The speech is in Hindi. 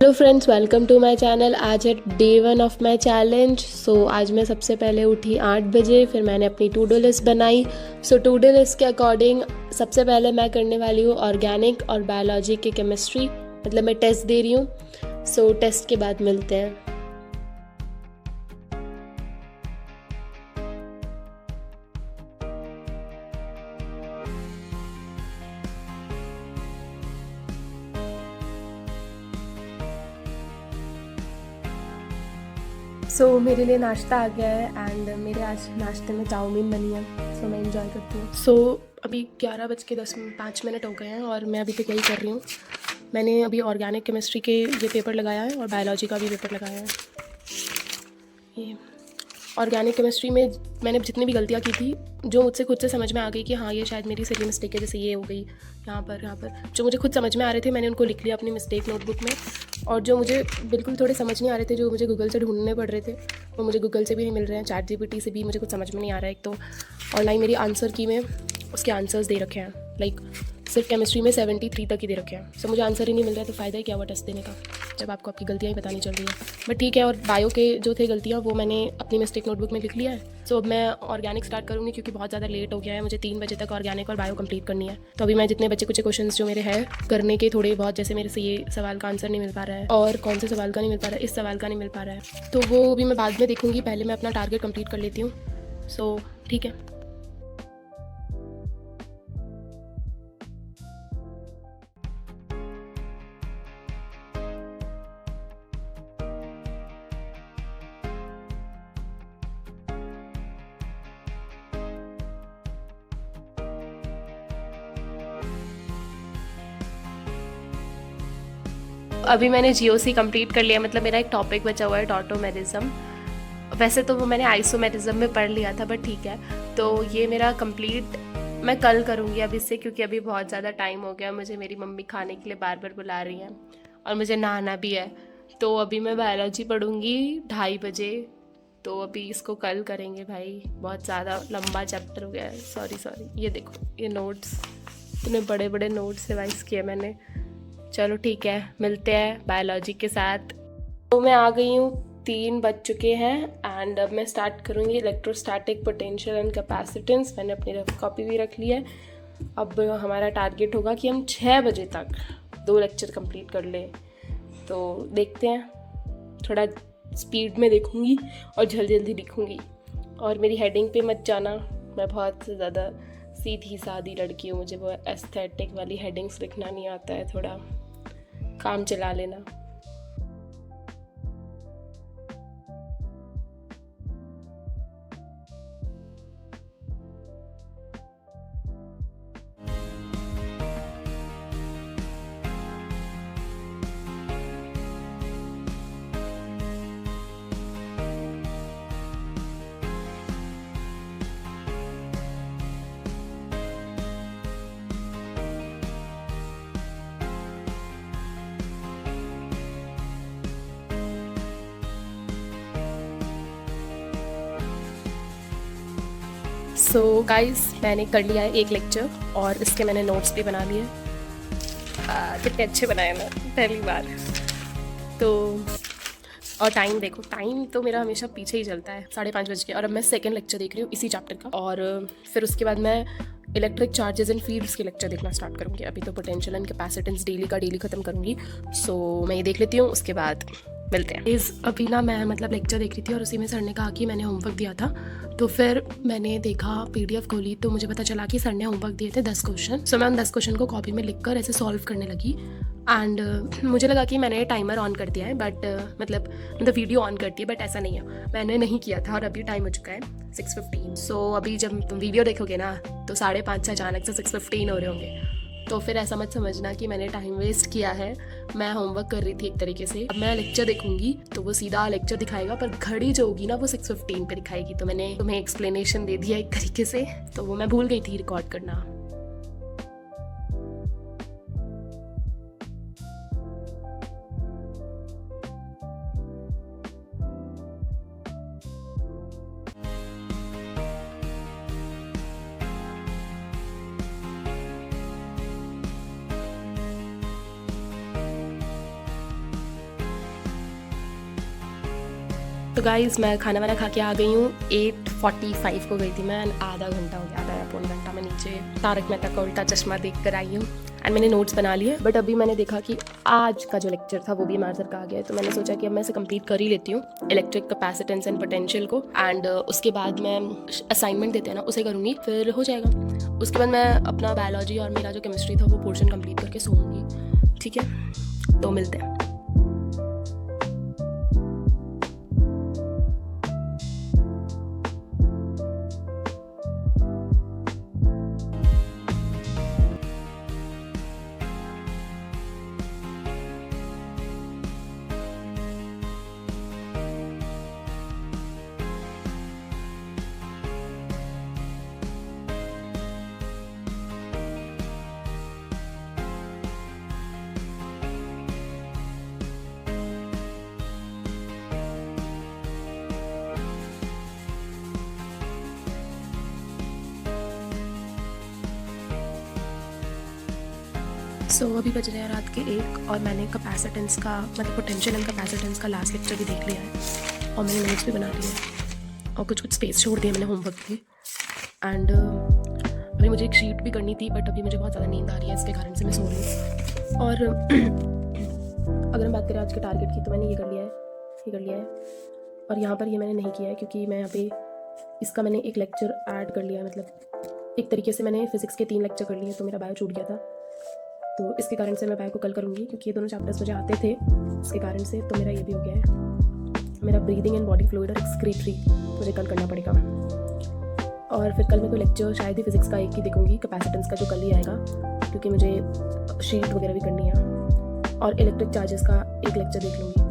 Hello friends, welcome to my channel. आज है डे 1 ऑफ माय चैलेंज। आज मैं सबसे पहले उठी 8 बजे। फिर मैंने अपनी टू डू लिस्ट बनाई। टू डू लिस्ट के अकॉर्डिंग सबसे पहले मैं करने वाली हूँ ऑर्गेनिक और बायोलॉजी की केमिस्ट्री, मतलब मैं टेस्ट दे रही हूँ। टेस्ट के बाद मिलते हैं। मेरे लिए नाश्ता आ गया है एंड मेरे आज नाश्ते में चाउमीन बनी है। मैं इंजॉय करती हूँ। अभी 11:05 हो गए हैं और मैं अभी तक यही कर रही हूँ। मैंने अभी ऑर्गेनिक केमिस्ट्री के ये पेपर लगाया है और बायोलॉजी का भी पेपर लगाया है। ये ऑर्गेनिक केमिस्ट्री में मैंने जितनी भी गलतियाँ की थी, जो मुझसे खुद से समझ में आ गई कि हाँ ये शायद मेरी सिली मिस्टेक है, जैसे ये हो गई यहाँ पर जो मुझे खुद समझ में आ रहे थे मैंने उनको लिख लिया अपनी मिस्टेक नोटबुक में। और जो मुझे बिल्कुल थोड़े समझ नहीं आ रहे थे, जो मुझे गूगल से ढूंढने पड़ रहे थे, वो मुझे गूगल से भी नहीं मिल रहे हैं। चैट जीपीटी से भी मुझे कुछ समझ में नहीं आ रहा है एक तो। और ना ही मेरी आंसर की में उसके आंसर्स दे रखे हैं, लाइक सिर्फ केमिस्ट्री में 73 तक ही दे रखे हैं। मुझे आंसर ही नहीं मिल रहा है, तो फ़ायदा ही क्या हुआ टेस्ट देने का जब आपको आपकी गलतियाँ ही पता नहीं चल रही है। बट ठीक है। और बायो के जो थे गलतियाँ वो मैंने अपनी मिस्टेक नोटबुक में लिख लिया है। अब मैं ऑर्गेनिक स्टार्ट करूँगी क्योंकि बहुत ज़्यादा लेट हो गया है। मुझे 3 बजे तक ऑर्गेनिक और बायो कंप्लीट करनी है। तो अभी मैं जितने बच्चे कुछ क्वेश्चन जो मेरे हैं करने के थोड़े बहुत, जैसे मेरे से ये सवाल का आंसर नहीं मिल पा रहा है और कौन से सवाल का नहीं मिल पा रहा है, इस सवाल का नहीं मिल पा रहा है, तो वो भी मैं बाद में देखूँगी। पहले मैं अपना टारगेट कंप्लीट कर लेती हूँ। ठीक है। अभी मैंने जीओसी कंप्लीट कर लिया, मतलब मेरा एक टॉपिक बचा हुआ है टॉटोमेरिज्म। वैसे तो वो मैंने आइसोमेरिज्म में पढ़ लिया था, बट ठीक है। तो ये मेरा कंप्लीट मैं कल करूँगी अभी से, क्योंकि अभी बहुत ज़्यादा टाइम हो गया। मुझे मेरी मम्मी खाने के लिए बार बार बुला रही हैं और मुझे नहाना भी है। तो अभी मैं बायोलॉजी पढ़ूँगी 2:30 बजे। तो अभी इसको कल करेंगे भाई, बहुत ज़्यादा लंबा चैप्टर हो गया है। सॉरी। ये देखो, ये नोट्स, इतने बड़े बड़े नोट्स रिवाइज किए मैंने। चलो ठीक है, मिलते हैं बायोलॉजी के साथ। तो मैं आ गई हूँ, 3 बज चुके हैं एंड अब मैं स्टार्ट करूँगी इलेक्ट्रोस्टैटिक पोटेंशियल एंड कैपेसिटेंस। मैंने अपनी रफ कॉपी भी रख ली है। अब हमारा टारगेट होगा कि हम 6 बजे तक 2 लेक्चर कंप्लीट कर लें। तो देखते हैं, थोड़ा स्पीड में देखूँगी और जल्दी लिखूँगी। और मेरी हेडिंग पे मत जाना, मैं बहुत ज़्यादा सीधी सादी लड़की हूँ, मुझे वो एस्थेटिक वाली हेडिंग्स लिखना नहीं आता है। थोड़ा काम चला लेना। गाइस, मैंने कर लिया है 1 लेक्चर और इसके मैंने नोट्स भी बना लिए। कितने अच्छे बनाए ना, पहली बार तो। और टाइम देखो, टाइम तो मेरा हमेशा पीछे ही चलता है। 5:30 बज के और अब मैं सेकंड लेक्चर देख रही हूँ इसी चैप्टर का। और फिर उसके बाद मैं इलेक्ट्रिक चार्जेस एंड फील्ड्स के लेक्चर देखना स्टार्ट करूँगी। अभी तो पोटेंशियल एंड कैपेसिटेंस डेली ख़त्म करूँगी। मैं ये देख लेती हूँ, उसके बाद मिलते हैं। अभी ना मैं मतलब लेक्चर देख रही थी और उसी में सर ने कहा कि मैंने होमवर्क दिया था। तो फिर मैंने देखा, पीडीएफ खोली, तो मुझे पता चला कि सर ने होमवर्क दिए थे 10 क्वेश्चन। मैं उन 10 क्वेश्चन को कॉपी में लिखकर ऐसे सॉल्व करने लगी। एंड मुझे लगा कि मैंने टाइमर ऑन कर दिया है, बट मतलब वीडियो ऑन करती है, बट ऐसा नहीं है, मैंने नहीं किया था। और अभी टाइम हो चुका है 6:15। अभी जब तुम वीडियो देखोगे ना तो 5:30 से अचानक से 6:15 हो रहे होंगे। तो फिर ऐसा मत समझना कि मैंने टाइम वेस्ट किया है। मैं होमवर्क कर रही थी एक तरीके से। अब मैं लेक्चर देखूंगी तो वो सीधा लेक्चर दिखाएगा, पर घड़ी जो होगी ना वो 6:15 पे दिखाएगी। तो मैंने तुम्हें एक्सप्लेनेशन दे दिया एक तरीके से, तो वो मैं भूल गई थी रिकॉर्ड करना। तो गाइज़ मैं खाना वाना खा के आ गई हूँ। 8:45 को गई थी मैं, आधा घंटा हो गया, आधा या पौन घंटा मैं नीचे तारक मेहता का उल्टा चश्मा देख कर आई हूँ एंड मैंने नोट्स बना लिए। बट अभी मैंने देखा कि आज का जो लेक्चर था वो भी हमारे सर का आ गया है, तो मैंने सोचा कि अब मैं इसे कंप्लीट कर ही लेती हूँ, इलेक्ट्रिक कैपेसिटेंस एंड पोटेंशियल को। एंड उसके बाद मैं असाइनमेंट देते हैं ना उसे करूँगी, फिर हो जाएगा। उसके बाद मैं अपना बायोलॉजी और मेरा जो केमिस्ट्री था वो पोर्शन कंप्लीट करके सोऊंगी। ठीक है, तो मिलते हैं। सो अभी बज रहे हैं रात के 1 और मैंने कैपेसिटेंस का मतलब पोटेंशियल एंड कैपेसिटेंस का लास्ट लेक्चर भी देख लिया है और मैंने नोट्स भी बना लिए हैं और कुछ स्पेस छोड़ दिया मैंने होमवर्क भी। एंड अभी मुझे एक शीट भी करनी थी, बट अभी मुझे बहुत ज़्यादा नींद आ रही है, इसके कारण से मैं सो रही हूँ। और अगर हम बात करें आज के टारगेट की, तो मैंने ये कर लिया है और यहाँ पर ये मैंने नहीं किया है क्योंकि मैं यहाँ पे इसका मैंने एक लेक्चर ऐड कर लिया है। मतलब एक तरीके से मैंने फिज़िक्स के 3 लेक्चर कर लिए, तो मेरा बायो छूट गया था, तो इसके कारण से मैं बायो को कल करूँगी क्योंकि ये दोनों चैप्टर्स मुझे आते थे इसके कारण से। तो मेरा ये भी हो गया है, मेरा ब्रीदिंग एंड बॉडी फ्लूइड और एक्सक्रीटरी मुझे कल करना पड़ेगा। और फिर कल मैं कोई लेक्चर शायद ही फिज़िक्स का एक ही देखूँगी, कैपेसिटेंस का जो कल ही आएगा, क्योंकि मुझे शीट वगैरह भी करनी है। और इलेक्ट्रिक चार्जेस का एक लेक्चर देख लूँगी।